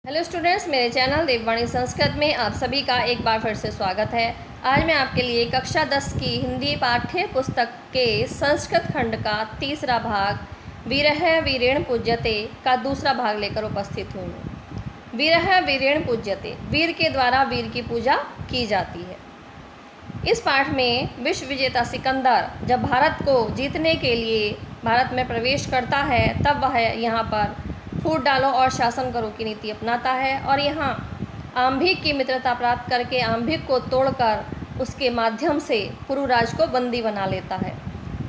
Hello students, मेरे channel देववाणी संस्कृत में आप सभी का एक बार फिर से स्वागत है। आज मैं आपके लिए कक्षा 10 की हिंदी पाठ्य पुस्तक के संस्कृत खंड का तीसरा भाग वीरः वीरेण पूज्यते का दूसरा भाग लेकर उपस्थित हूँ। वीरः वीरेण पूज्यते, वीर के द्वारा वीर की पूजा की जाती है। इस पाठ में विश्व विजेता सिकंदर जब भारत को जीतने के लिए भारत में प्रवेश करता है तब वह यहाँ पर फूट डालो और शासन करो की नीति अपनाता है और यहाँ आंभिक की मित्रता प्राप्त करके आंभिक को तोड़कर उसके माध्यम से पुरुराज को बंदी बना लेता है।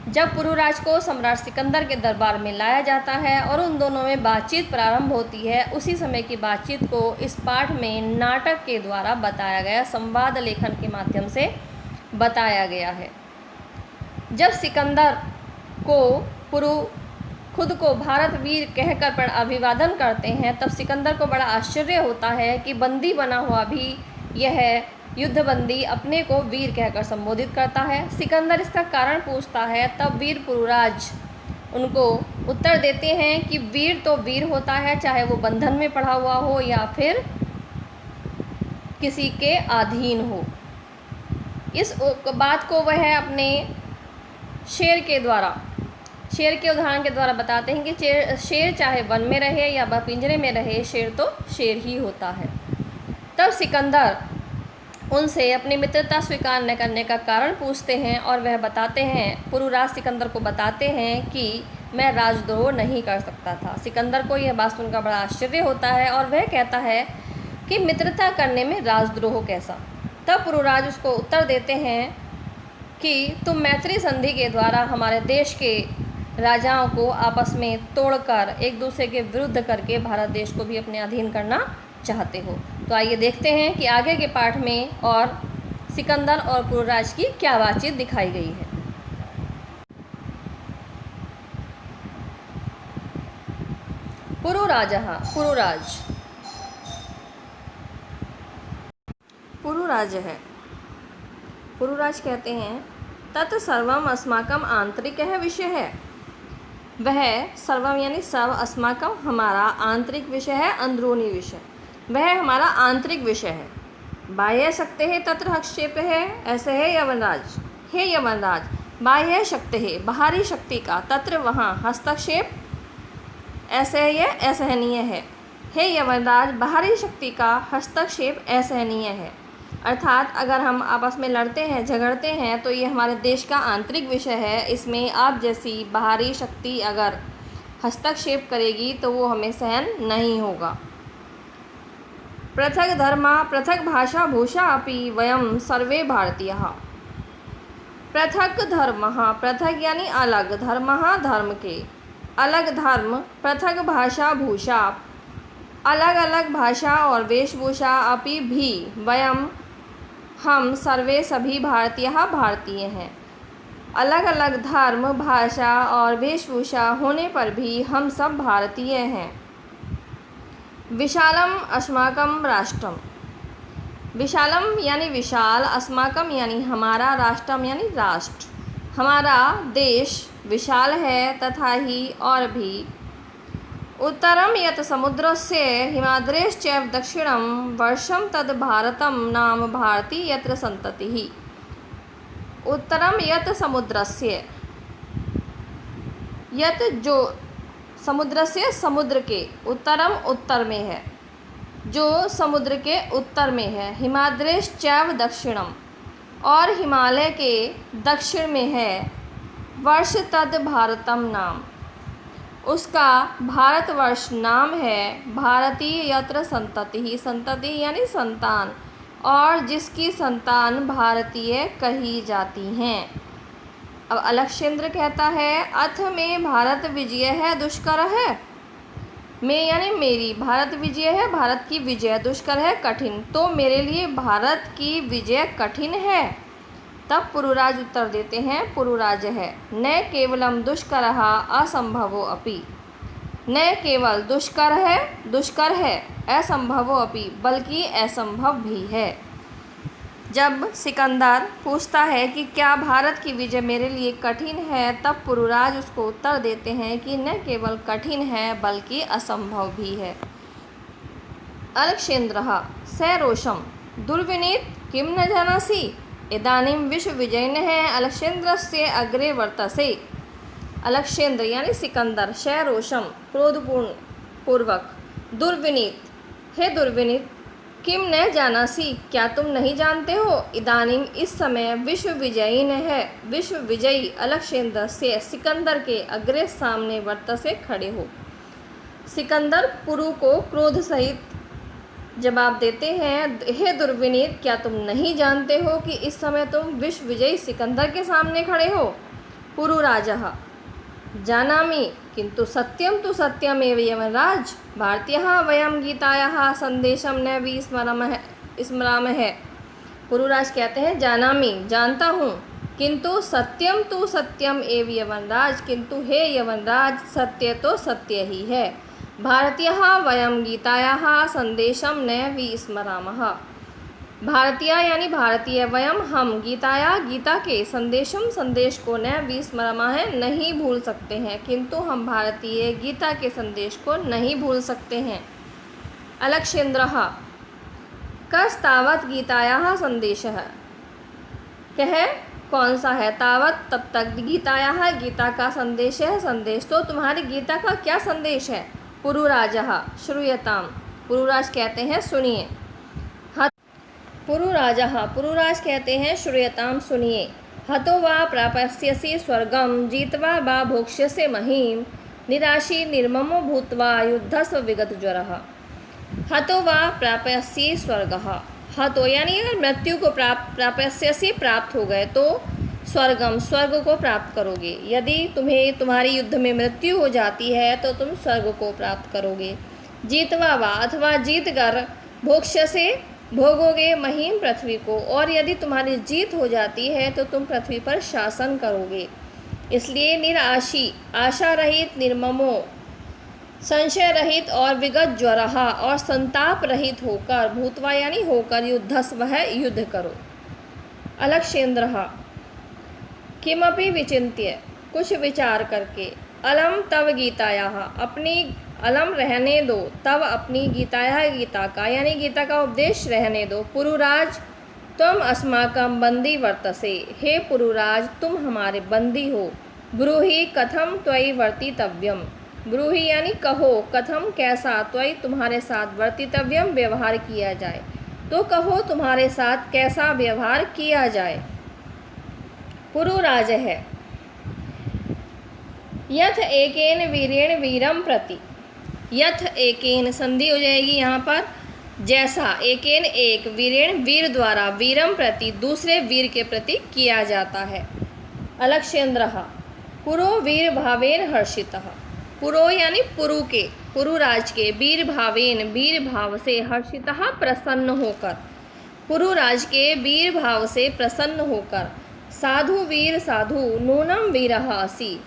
जब पुरुराज को सम्राट सिकंदर के दरबार में लाया जाता है और उन दोनों में बातचीत प्रारंभ होती है, उसी समय की बातचीत को इस पाठ में नाटक के द्वारा बताया गया, संवाद लेखन के माध्यम से बताया गया है। जब सिकंदर को पुरु खुद को भारत वीर कहकर अभिवादन करते हैं तब सिकंदर को बड़ा आश्चर्य होता है कि बंदी बना हुआ भी यह युद्धबंदी अपने को वीर कहकर संबोधित करता है। सिकंदर इसका कारण पूछता है, तब वीर पुरुराज उनको उत्तर देते हैं कि वीर तो वीर होता है, चाहे वो बंधन में पड़ा हुआ हो या फिर किसी के अधीन हो। इस बात को वह अपने शेर के उदाहरण के द्वारा बताते हैं कि शेर चाहे वन में रहे या वह पिंजरे में रहे, शेर तो शेर ही होता है। तब सिकंदर उनसे अपनी मित्रता स्वीकार न करने का कारण पूछते हैं और वह बताते हैं, पुरुराज सिकंदर को बताते हैं कि मैं राजद्रोह नहीं कर सकता था। सिकंदर को यह बात सुनकर बड़ा आश्चर्य होता है और वह कहता है कि मित्रता करने में राजद्रोह कैसा। तब पुरुराज उसको उत्तर देते हैं कि तुम मैत्री संधि के द्वारा हमारे देश के राजाओं को आपस में तोड़कर एक दूसरे के विरुद्ध करके भारत देश को भी अपने अधीन करना चाहते हो। तो आइए देखते हैं कि आगे के पाठ में और सिकंदर और पुरुराज की क्या बातचीत दिखाई गई है। पुरुराज कहते हैं, तत् सर्वम अस्माकम आंतरिकः विषयः। वह सर्वम यानी सब, अस्माकम हमारा, आंतरिक विषय है, अंदरूनी विषय, वह हमारा आंतरिक विषय है। बाह्य शक्ति है तत्र हस्तक्षेप है, ऐसे है यवनराज। हे यवनराज, बाह्य शक्ति है बाहरी शक्ति का, तत्र वहाँ, हस्तक्षेप ऐसे यह असहनीय है। हे यवनराज, बाहरी शक्ति का हस्तक्षेप असहनीय है। अर्थात अगर हम आपस में लड़ते हैं, झगड़ते हैं तो ये हमारे देश का आंतरिक विषय है। इसमें आप जैसी बाहरी शक्ति अगर हस्तक्षेप करेगी तो वो हमें सहन नहीं होगा। पृथक धर्मा पृथक भाषा भूषा अपि वयम सर्वे भारतीयः। पृथक धर्म, पृथक यानी अलग, धर्म धर्म के, अलग धर्म, पृथक भाषा भूषा, अलग अलग भाषा और वेशभूषा, अपि भी, वयम हम, सर्वे सभी, भारतीय हैं। अलग अलग धर्म, भाषा और वेशभूषा होने पर भी हम सब भारतीय हैं। विशालम अस्माकं राष्ट्रम, विशालम यानी विशाल, अस्माकं यानी हमारा, राष्ट्रम यानी राष्ट्र, हमारा देश विशाल है तथा ही और भी। उत्तरम यत् समुद्रस्य हिमाद्रेश्चैव दक्षिणम वर्षम तद् भारतम नाम भारती यत्र संततिः। उत्तरम यत् समुद्रस्य, यत् जो समुद्र से, समुद्र के, उत्तरम उत्तर में है, जो समुद्र के उत्तर में है, हिमाद्रेश्चैव दक्षिणम और हिमालय के दक्षिण में है, वर्ष तद् भारतम नाम, उसका भारतवर्ष नाम है, भारतीय यत्र संतति, संतति यानी संतान, और जिसकी संतान भारतीय कही जाती हैं। अब अलक्षेंद्र कहता है, अथ में भारत विजय है दुष्कर है, में यानी मेरी, भारत विजय है, भारत की विजय, दुष्कर है कठिन, तो मेरे लिए भारत की विजय कठिन है। तब पुरुराज उत्तर देते हैं, पुरुराज है, न केवलम दुष्करः असंभवो अपि, न केवल दुष्कर है, असंभवो अपि, बल्कि असंभव भी है। जब सिकंदर पूछता है कि क्या भारत की विजय मेरे लिए कठिन है, तब पुरुराज उसको उत्तर देते हैं कि न केवल कठिन है बल्कि असंभव भी है। अलक्षेन्द्रः सरोषं दुर्विनीत किं न जानासि इदानीं विश्वविजयिनः अलक्षेन्द्रस्य अग्रे वर्तसे। अलक्षेन्द्र यानी सिकंदर, सरोषम क्रोधपूर्ण पूर्वक, दुर्विनीत हे दुर्विनीत, किम न जानासी क्या तुम नहीं जानते हो, इदानीम इस समय विश्वविजयिन है विश्वविजयी अलक्षेन्द्र से सिकंदर के अग्रे सामने वर्तसे खड़े हो। सिकंदर पुरु को क्रोध सहित जवाब देते हैं, हे दुर्विनीत क्या तुम नहीं जानते हो कि इस समय तुम विश्वविजयी सिकंदर के सामने खड़े हो। पुरुराजः जानामि किंतु सत्यम तु सत्यमेव यमराज भारतीयः वयं गीतायाः संदेशं न विस्मरामः। पुरुराज कहते हैं, जानामि जानता हूँ, किंतु सत्यम तु सत्यम एव यमराज किंतु हे यमराज सत्य तो सत्य ही है। भारतीयः वयं गीतायाः संदेशं न विस्मरामः। भारतीय यानी भारतीय, वयम हम, गीताया गीता के, संदेशम संदेश को, न विस्मरामः नहीं भूल सकते हैं, किंतु हम भारतीय गीता के संदेश को नहीं भूल सकते हैं। अलक्षेन्द्रः कस्तावत् गीतायाः संदेशः, कह कौन सा है, तावत तब तक, गीतायाः गीता का संदेश है, संदेश तो तुम्हारी गीता का क्या संदेश है। पुरुराजः श्रूयताम पुरुराज कहते हैं सुनिए। पुरुराज कहते हैं श्रूयताम सुनिए। हतो वा प्राप्स्यसि स्वर्गम जीत्वा वा भोक्ष्यसे महीम निराशी निर्ममो भूत्वा युद्धस्व विगत ज्वरः। हतो वा प्राप्स्यसि स्वर्गः, हतो यानी अगर मृत्यु को प्राप्स्यसि प्राप्त हो गए तो स्वर्गम स्वर्ग को प्राप्त करोगे। यदि तुम्हें तुम्हारी युद्ध में मृत्यु हो जाती है तो तुम स्वर्ग को प्राप्त करोगे। जीतवा वा अथवा जीत कर भोक्ष्यसे भोगोगे महीम पृथ्वी को, और यदि तुम्हारी जीत हो जाती है तो तुम पृथ्वी पर शासन करोगे। इसलिए निराशी आशा रहित, निर्ममो संशय रहित, और विगत ज्वरहा और संताप रहित होकर, भूतवा यानी होकर, युद्धस्व है युद्ध करो। अलक्षेन्द्रः किमपि विचिन्त्य कुछ विचार करके, अलम तव गीतायाः अपनी अलम रहने दो, तब अपनी गीतायाः गीता का यानी गीता का उपदेश रहने दो। पुरुराज तुम अस्माकं बंदी वर्तसे, हे पुरुराज तुम हमारे बंदी हो। ब्रूहि कथम त्वयि वर्तितव्यम, ब्रूहि यानी कहो, कथम कैसा, त्वयि तुम्हारे साथ, वर्तितव्यम व्यवहार किया जाए, तो कहो तुम्हारे साथ कैसा व्यवहार किया जाए। पुरुराज है यथ एकेन वीरेण वीरम प्रति, यथ एकेन संधि हो जाएगी यहाँ पर, जैसा, एकेन एक, वीरेण वीर द्वारा, वीरम प्रति दूसरे वीर के प्रति किया जाता है। अलक्षेन्द्रः पुरो वीर भावेन हर्षितः, पुरो यानी पुरु के, पुरुराज के, वीर भावेन वीर भाव से, हर्षितः प्रसन्न होकर, पुरुराज के वीर भाव से प्रसन्न होकर। साधु वीर साधु नूनम वीरः असि,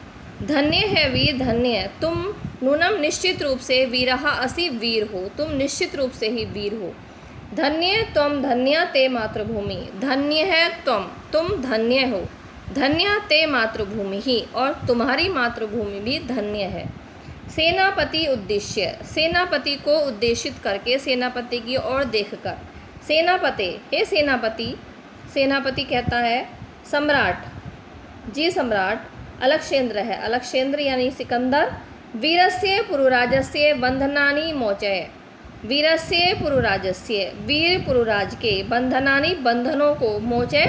धन्य है वीर धन्य तुम, नूनम निश्चित रूप से, वीरः असि वीर हो, तुम निश्चित रूप से ही वीर हो। धन्य त्वम धन्य ते मातृभूमि, धन्य है तुम धन्य हो, धन्य ते मातृभूमि ही, और तुम्हारी मातृभूमि भी धन्य है। सेनापति उद्देश्य, सेनापति को उद्देशित करके, सेनापति की ओर देखकर। सेनापति हे सेनापति, सेनापति कहता है सम्राट, जी सम्राट। अलक्षेन्द्र है, अलक्षेन्द्र यानी सिकंदर। वीरस्य पुरुराजस्य बंधनानि मोचय, वीरस्य पुरुराजस्य वीर पुरुराज के, बंधनानि बंधनों को, मोचय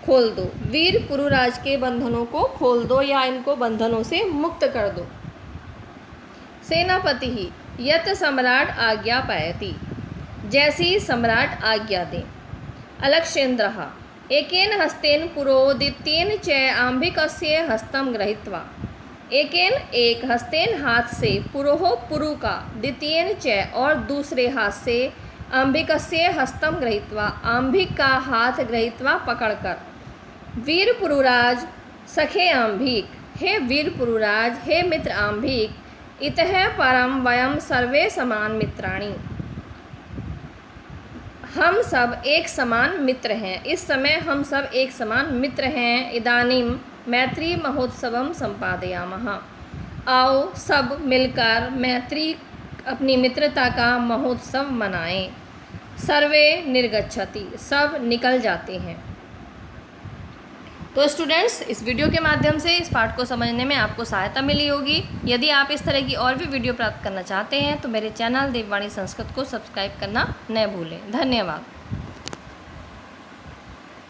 खोल दो, वीर पुरुराज के बंधनों को खोल दो या इनको बंधनों से मुक्त कर दो। सेनापति ही यत सम्राट आज्ञा पायति, जैसी सम्राट आज्ञा दे। अलक्षेन्द्रः एकेन हस्तेन पुरो द्वितीयेन च आंभिकस्य हस्तं गृहीत्वा, एकेन एक, हस्तेन हाथ से, पुरोह पुरु का, द्वितीयेन च और दूसरे हाथ से, आंभिकस्य हस्तं गृहीत्वा आंभिक का हाथ गृहीत्वा पकड़कर। वीर पुरुराज सखे आंभिक, हे वीर पुरुराज, हे मित्र आंभिक, इतः परम वयम सर्वे समान मित्राणि, हम सब एक समान मित्र हैं, इस समय हम सब एक समान मित्र हैं। इदानीम मैत्री महोत्सवम संपादयामः, आओ सब मिलकर मैत्री अपनी मित्रता का महोत्सव मनाएं। सर्वे निर्गच्छति, सब निकल जाते हैं। तो स्टूडेंट्स, इस वीडियो के माध्यम से इस पाठ को समझने में आपको सहायता मिली होगी। यदि आप इस तरह की और भी वीडियो प्राप्त करना चाहते हैं तो मेरे चैनल देववाणी संस्कृत को सब्सक्राइब करना न भूलें। धन्यवाद।